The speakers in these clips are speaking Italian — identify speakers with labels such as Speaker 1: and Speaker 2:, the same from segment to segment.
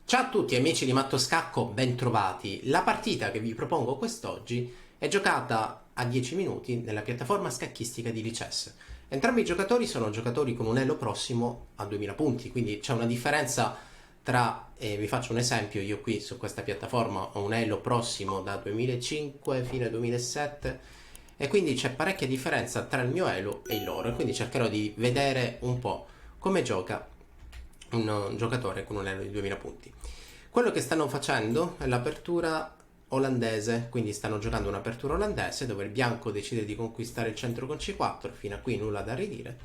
Speaker 1: Ciao a tutti amici di Matto Scacco, bentrovati. La partita che vi propongo quest'oggi è giocata a 10 minuti nella piattaforma scacchistica di Lichess. Entrambi i giocatori sono giocatori con un elo prossimo a 2000 punti, quindi c'è una differenza tra, vi faccio un esempio, io qui su questa piattaforma ho un elo prossimo da 2005 fino al 2007 e quindi c'è parecchia differenza tra il mio elo e il loro, e quindi cercherò di vedere un po' come gioca un giocatore con un elo di 2000 punti. Quello che stanno facendo è l'apertura olandese, quindi stanno giocando un'apertura olandese dove il bianco decide di conquistare il centro con C4, fino a qui nulla da ridire,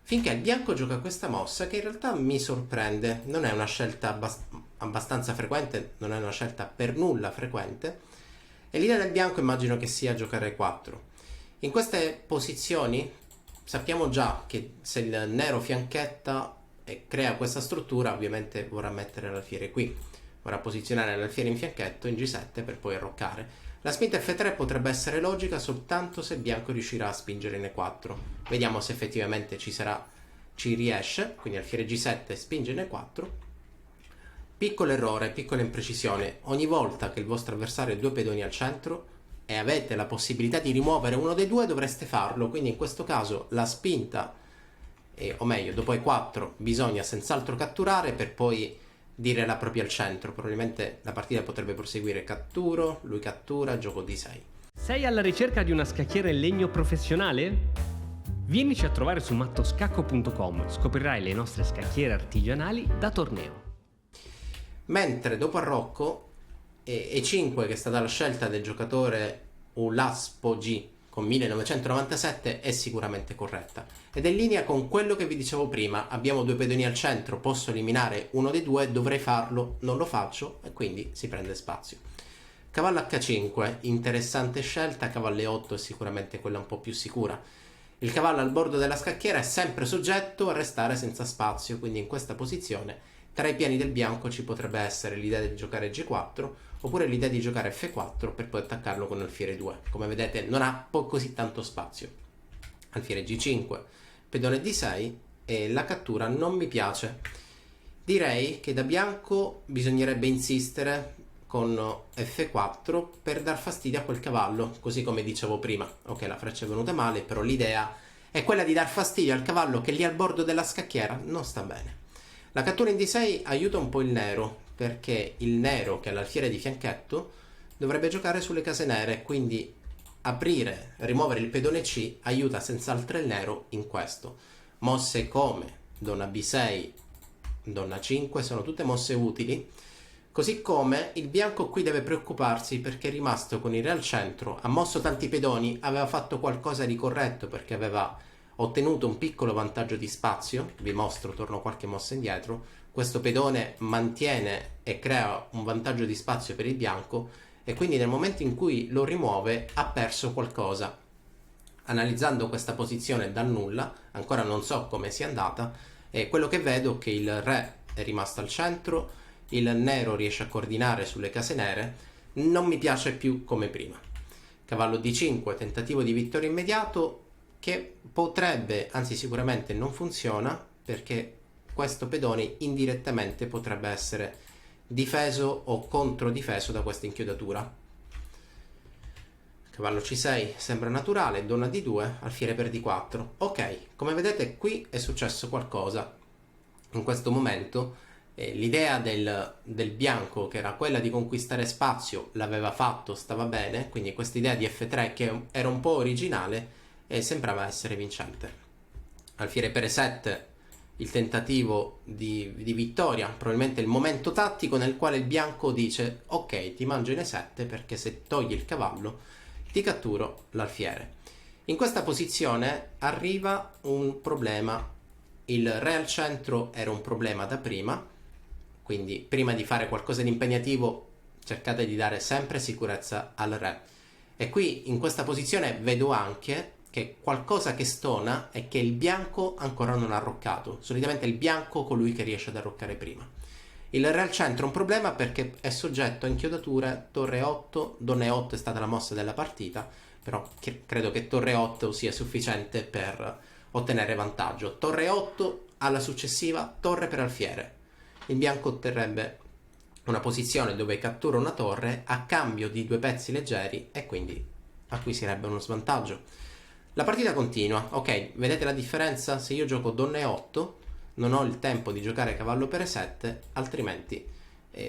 Speaker 1: finché il bianco gioca questa mossa che in realtà mi sorprende, non è una scelta abbastanza frequente, non è una scelta per nulla frequente, e l'idea del bianco immagino che sia giocare 4. In queste posizioni sappiamo già che se il nero fianchetta e crea questa struttura, ovviamente vorrà mettere l'alfiere qui, vorrà posizionare l'alfiere in fianchetto in G7 per poi arroccare. La spinta F3 potrebbe essere logica soltanto se il bianco riuscirà a spingere in E4. Vediamo se effettivamente ci riesce, quindi alfiere G7 spinge in E4. Piccolo errore, piccola imprecisione: ogni volta che il vostro avversario ha due pedoni al centro e avete la possibilità di rimuovere uno dei due, dovreste farlo, quindi in questo caso la spinta, o meglio, dopo E4 bisogna senz'altro catturare per poi dire la propria al centro. Probabilmente la partita potrebbe proseguire catturo, lui cattura, gioco D6.
Speaker 2: Sei alla ricerca di una scacchiera in legno professionale? Vienici a trovare su mattoscacco.com, scoprirai le nostre scacchiere artigianali da torneo.
Speaker 1: Mentre dopo arrocco E5, che è stata la scelta del giocatore Ulaspo G con 1997, è sicuramente corretta ed è in linea con quello che vi dicevo prima. Abbiamo due pedoni al centro, posso eliminare uno dei due, dovrei farlo, non lo faccio e quindi si prende spazio. Cavallo H5, interessante scelta. Cavallo E8 è sicuramente quella un po' più sicura. Il cavallo al bordo della scacchiera è sempre soggetto a restare senza spazio, quindi in questa posizione tra i piani del bianco ci potrebbe essere l'idea di giocare G4 oppure l'idea di giocare F4 per poi attaccarlo con alfiere 2. Come vedete non ha così tanto spazio. Alfiere G5, pedone D6 e la cattura non mi piace. Direi che da bianco bisognerebbe insistere con F4 per dar fastidio a quel cavallo, così come dicevo prima. Ok, la freccia è venuta male, però l'idea è quella di dar fastidio al cavallo che lì al bordo della scacchiera non sta bene. La cattura in D6 aiuta un po' il nero, perché il nero che ha l'alfiere di fianchetto dovrebbe giocare sulle case nere, quindi aprire, rimuovere il pedone C aiuta senz'altro il nero in questo. Mosse come donna B6, donna 5 sono tutte mosse utili, così come il bianco qui deve preoccuparsi perché è rimasto con il re al centro, ha mosso tanti pedoni, aveva fatto qualcosa di corretto perché aveva ottenuto un piccolo vantaggio di spazio. Vi mostro, torno qualche mossa indietro. Questo pedone mantiene e crea un vantaggio di spazio per il bianco e quindi nel momento in cui lo rimuove ha perso qualcosa. Analizzando questa posizione da nulla, ancora non so come sia andata, e quello che vedo è che il re è rimasto al centro, il nero riesce a coordinare sulle case nere, non mi piace più come prima. Cavallo D5, tentativo di vittoria immediato che potrebbe, anzi sicuramente non funziona, perché questo pedone indirettamente potrebbe essere difeso o controdifeso da questa inchiodatura. Cavallo C6 sembra naturale, donna D2, alfiere per D4. Ok, come vedete qui è successo qualcosa. In questo momento l'idea del bianco, che era quella di conquistare spazio, l'aveva fatto, stava bene, quindi questa idea di F3 che era un po' originale e sembrava essere vincente. Alfiere per E7, il tentativo di vittoria, probabilmente il momento tattico nel quale il bianco dice ok, ti mangio in E7 perché se togli il cavallo ti catturo l'alfiere. In questa posizione arriva un problema. Il re al centro era un problema da prima, quindi prima di fare qualcosa di impegnativo cercate di dare sempre sicurezza al re. E qui in questa posizione vedo anche che qualcosa che stona è che il bianco ancora non ha arroccato. Solitamente è il bianco colui che riesce ad arroccare prima. Il re al centro è un problema perché è soggetto a inchiodature torre 8, donna E8 è stata la mossa della partita, però credo che torre 8 sia sufficiente per ottenere vantaggio. Torre 8 alla successiva torre per alfiere. Il bianco otterrebbe una posizione dove cattura una torre a cambio di 2 pezzi leggeri e quindi acquisirebbe uno svantaggio. La partita continua. Ok, vedete la differenza? Se io gioco donna e8 non ho il tempo di giocare cavallo per e7, altrimenti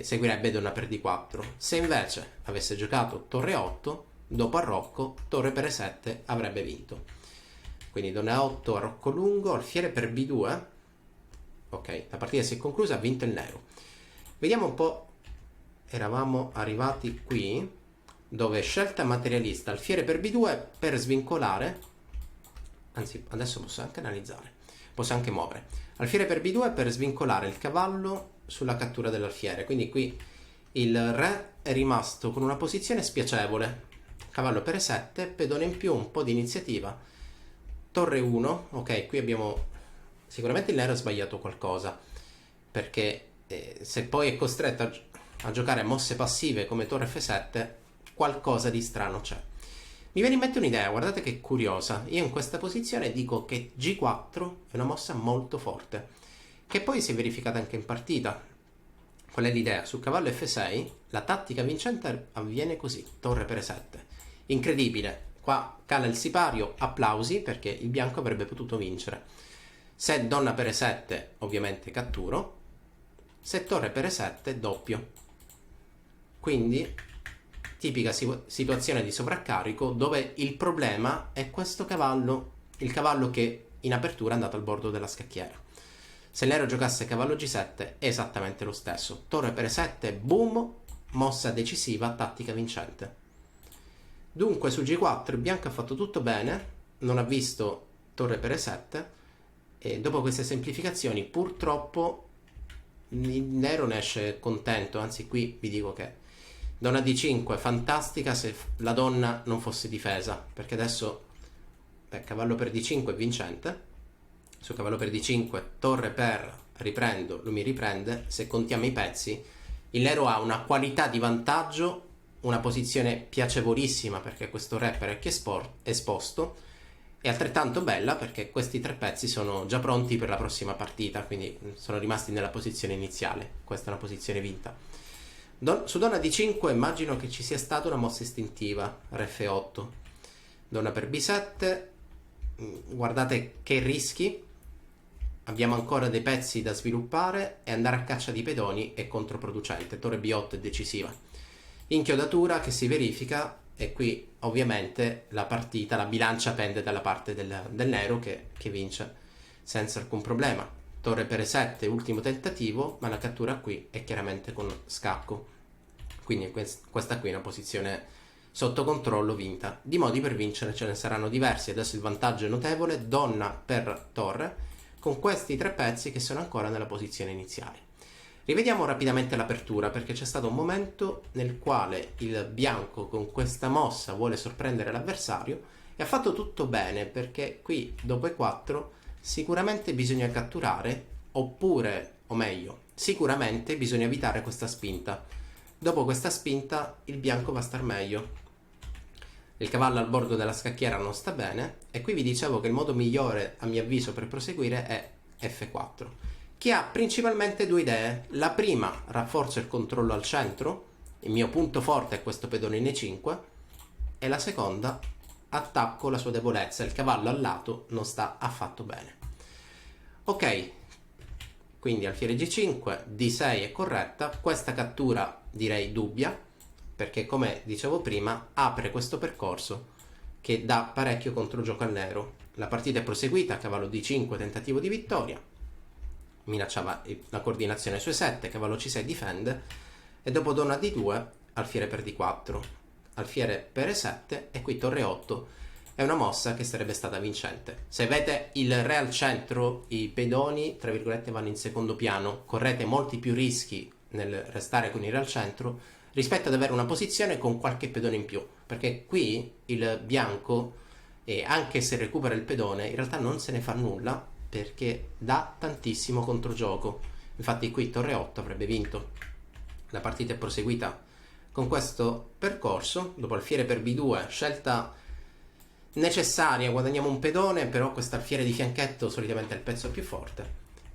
Speaker 1: seguirebbe donna per d4. Se invece avesse giocato torre 8, dopo a rocco, torre per e7 avrebbe vinto. Quindi donna 8 a rocco lungo, alfiere per b2. Ok, la partita si è conclusa, ha vinto il nero. Vediamo un po', eravamo arrivati qui, dove scelta materialista, alfiere per b2 per svincolare, anzi adesso posso anche analizzare, posso anche muovere, alfiere per b2 per svincolare il cavallo sulla cattura dell'alfiere, quindi qui il re è rimasto con una posizione spiacevole, cavallo per e7, pedone in più, un po' di iniziativa, torre 1, ok, qui abbiamo, sicuramente il nero ha sbagliato qualcosa, perché se poi è costretto a giocare mosse passive come torre f7, qualcosa di strano c'è. Mi viene in mente un'idea, guardate che curiosa. Io in questa posizione dico che g4 è una mossa molto forte, che poi si è verificata anche in partita. Qual è l'idea? Su cavallo f6 la tattica vincente avviene così, torre per e7. Incredibile, qua cala il sipario, applausi, perché il bianco avrebbe potuto vincere. Se donna per e7 ovviamente catturo, se torre per e7 doppio. Quindi tipica situazione di sovraccarico dove il problema è questo cavallo, il cavallo che in apertura è andato al bordo della scacchiera. Se nero giocasse cavallo g7 è esattamente lo stesso. Torre per e7, boom, mossa decisiva, tattica vincente. Dunque su g4 il bianco ha fatto tutto bene, non ha visto torre per e7 e dopo queste semplificazioni purtroppo il nero ne esce contento, anzi qui vi dico che donna d5 fantastica se la donna non fosse difesa, perché adesso cavallo per d5 è vincente, su cavallo per d5 torre per riprendo, lui mi riprende, se contiamo i pezzi il nero ha una qualità di vantaggio, una posizione piacevolissima perché questo re è parecchio esposto, è altrettanto bella perché questi 3 pezzi sono già pronti per la prossima partita, quindi sono rimasti nella posizione iniziale. Questa è una posizione vinta. Su donna d5 immagino che ci sia stata una mossa istintiva, re f8, donna per b7, guardate che rischi, abbiamo ancora dei pezzi da sviluppare e andare a caccia di pedoni è controproducente, torre b8 è decisiva. Inchiodatura che si verifica e qui ovviamente la partita, la bilancia pende dalla parte del nero che vince senza alcun problema. Torre per e7, ultimo tentativo, ma la cattura qui è chiaramente con scacco. Quindi questa qui è una posizione sotto controllo vinta. Di modi per vincere ce ne saranno diversi, adesso il vantaggio è notevole, donna per torre, con questi 3 pezzi che sono ancora nella posizione iniziale. Rivediamo rapidamente l'apertura perché c'è stato un momento nel quale il bianco con questa mossa vuole sorprendere l'avversario e ha fatto tutto bene perché qui dopo e4 sicuramente bisogna catturare oppure, o meglio, sicuramente bisogna evitare questa spinta. Dopo questa spinta il bianco va a star meglio. Il cavallo al bordo della scacchiera non sta bene e qui vi dicevo che il modo migliore a mio avviso per proseguire è f4. Che ha principalmente 2 idee. La prima rafforza il controllo al centro, il mio punto forte è questo pedone in e5, e la seconda attacco la sua debolezza, il cavallo al lato non sta affatto bene. Ok, quindi alfiere g5, d6 è corretta, questa cattura direi dubbia, perché come dicevo prima apre questo percorso che dà parecchio controgioco al nero. La partita è proseguita, cavallo d5 tentativo di vittoria, minacciava la coordinazione su e7, cavallo c6 difende e dopo donna d2 alfiere per d4, alfiere per e7 e qui torre 8 è una mossa che sarebbe stata vincente. Se avete il re al centro i pedoni tra virgolette vanno in secondo piano, correte molti più rischi nel restare con il re al centro rispetto ad avere una posizione con qualche pedone in più, perché qui il bianco anche se recupera il pedone in realtà non se ne fa nulla perché dà tantissimo controgioco. Infatti qui torre 8 avrebbe vinto. La partita è proseguita con questo percorso, dopo alfiere per b2, scelta necessaria, guadagniamo un pedone, però questo alfiere di fianchetto solitamente è il pezzo più forte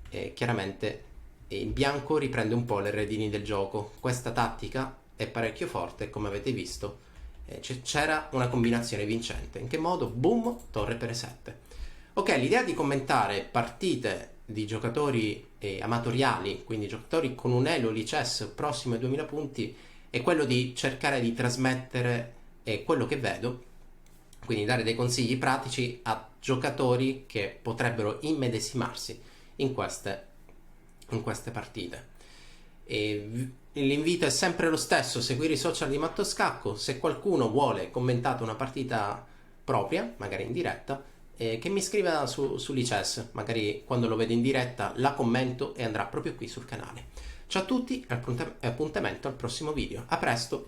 Speaker 1: e chiaramente e il bianco riprende un po' le redini del gioco. Questa tattica è parecchio forte, come avete visto c'era una combinazione vincente. In che modo? Boom, torre per e7. Ok, l'idea di commentare partite di giocatori amatoriali, quindi giocatori con un elo lichess prossimo ai 2000 punti, è quello di cercare di trasmettere quello che vedo, quindi dare dei consigli pratici a giocatori che potrebbero immedesimarsi in queste partite. E l'invito è sempre lo stesso: seguire i social di Matto Scacco. Se qualcuno vuole commentare una partita propria, magari in diretta, che mi scriva su Lichess, magari quando lo vedo in diretta la commento e andrà proprio qui sul canale. Ciao a tutti e appuntamento al prossimo video. A presto!